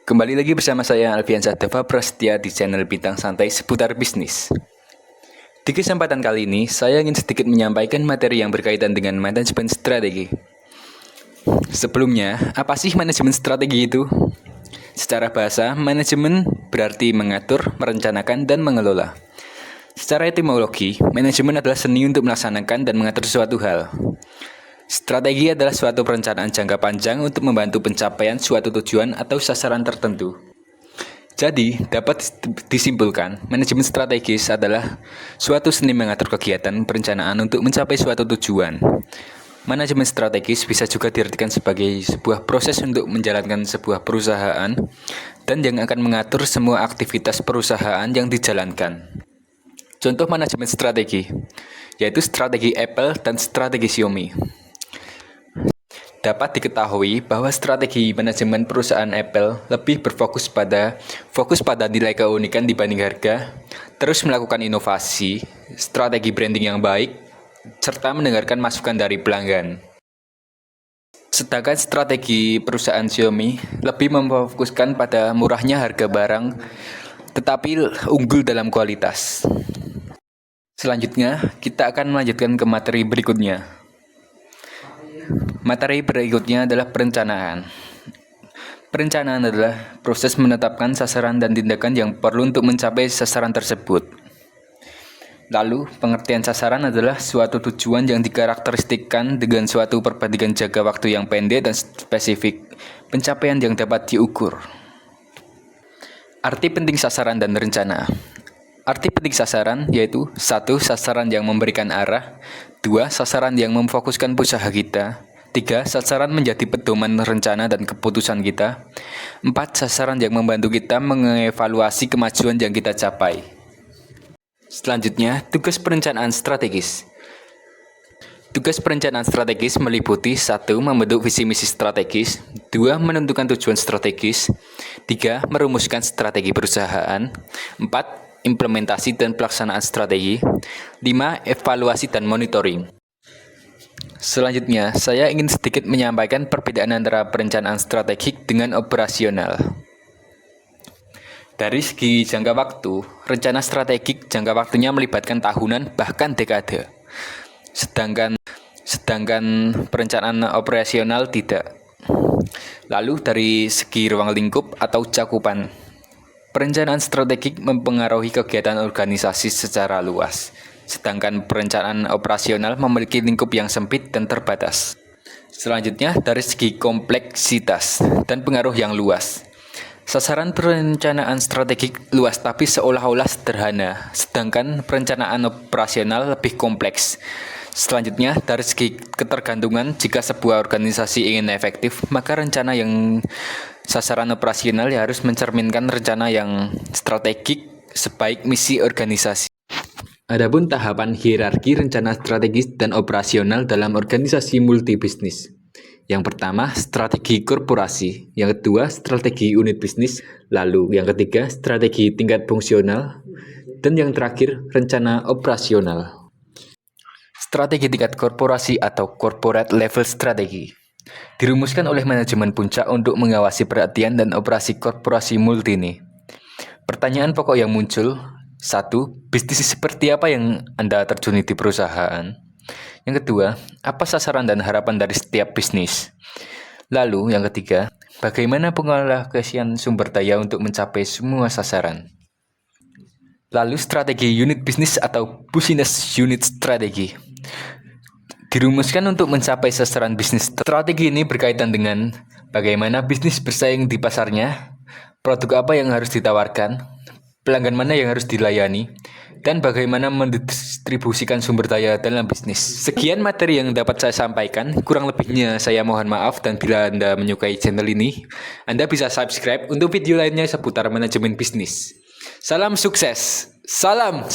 Kembali lagi bersama saya Alfiansyah Dava Prasetya di channel Bintang Santai seputar bisnis. Di kesempatan kali ini, saya ingin sedikit menyampaikan materi yang berkaitan dengan manajemen strategi. Sebelumnya, apa sih manajemen strategi itu? Secara bahasa, manajemen berarti mengatur, merencanakan, dan mengelola. Secara etimologi, manajemen adalah seni untuk melaksanakan dan mengatur suatu hal. Strategi adalah suatu perencanaan jangka panjang untuk membantu pencapaian suatu tujuan atau sasaran tertentu. Jadi, dapat disimpulkan, manajemen strategis adalah suatu seni mengatur kegiatan perencanaan untuk mencapai suatu tujuan. Manajemen strategis bisa juga diartikan sebagai sebuah proses untuk menjalankan sebuah perusahaan dan yang akan mengatur semua aktivitas perusahaan yang dijalankan. Contoh manajemen strategi, yaitu strategi Apple dan strategi Xiaomi. Dapat diketahui bahwa strategi manajemen perusahaan Apple lebih berfokus pada nilai keunikan dibanding harga, terus melakukan inovasi, strategi branding yang baik, serta mendengarkan masukan dari pelanggan. Sedangkan strategi perusahaan Xiaomi lebih memfokuskan pada murahnya harga barang, tetapi unggul dalam kualitas. Selanjutnya, kita akan melanjutkan ke materi berikutnya. Materi berikutnya adalah perencanaan. Perencanaan adalah proses menetapkan sasaran dan tindakan yang perlu untuk mencapai sasaran tersebut. Lalu, pengertian sasaran adalah suatu tujuan yang dikarakteristikkan dengan suatu perbandingan jangka waktu yang pendek dan spesifik, pencapaian yang dapat diukur. Arti penting sasaran dan rencana. Arti penting sasaran yaitu 1. Sasaran yang memberikan arah, 2. Sasaran yang memfokuskan usaha kita, 3. Sasaran menjadi pedoman rencana dan keputusan kita, 4. Sasaran yang membantu kita mengevaluasi kemajuan yang kita capai. Selanjutnya, tugas perencanaan strategis. Tugas perencanaan strategis meliputi 1. Membentuk visi misi strategis, 2. Menentukan tujuan strategis, 3. Merumuskan strategi perusahaan, 4. Implementasi dan pelaksanaan strategi, 5. Evaluasi dan monitoring. Selanjutnya, saya ingin sedikit menyampaikan perbedaan antara perencanaan strategik dengan operasional. Dari segi jangka waktu, rencana strategik jangka waktunya melibatkan tahunan bahkan dekade. Sedangkan perencanaan operasional tidak. Lalu dari segi ruang lingkup atau cakupan, perencanaan strategik mempengaruhi kegiatan organisasi secara luas, sedangkan perencanaan operasional memiliki lingkup yang sempit dan terbatas. Selanjutnya, dari segi kompleksitas dan pengaruh yang luas. Sasaran perencanaan strategik luas tapi seolah-olah sederhana, sedangkan perencanaan operasional lebih kompleks. Selanjutnya, dari segi ketergantungan, jika sebuah organisasi ingin efektif, maka rencana yang sasaran operasional harus mencerminkan rencana yang strategik sebaik misi organisasi. Adapun tahapan hierarki rencana strategis dan operasional dalam organisasi multibisnis. Yang pertama, strategi korporasi. Yang kedua, strategi unit bisnis. Lalu, yang ketiga, strategi tingkat fungsional. Dan yang terakhir, rencana operasional. Strategi tingkat korporasi atau corporate level strategy dirumuskan oleh manajemen puncak untuk mengawasi perhatian dan operasi korporasi multi ini. Pertanyaan pokok yang muncul, 1. Bisnis seperti apa yang Anda terjuni di perusahaan? Yang kedua, apa sasaran dan harapan dari setiap bisnis? Lalu, yang ketiga, bagaimana pengalokasian sumber daya untuk mencapai semua sasaran? Lalu, strategi unit bisnis atau business unit strategy dirumuskan untuk mencapai sasaran bisnis. Strategi ini berkaitan dengan bagaimana bisnis bersaing di pasarnya, produk apa yang harus ditawarkan, pelanggan mana yang harus dilayani, dan bagaimana mendistribusikan sumber daya dalam bisnis. Sekian materi yang dapat saya sampaikan, kurang lebihnya saya mohon maaf, dan bila Anda menyukai channel ini, Anda bisa subscribe untuk video lainnya seputar manajemen bisnis. Salam sukses, salam.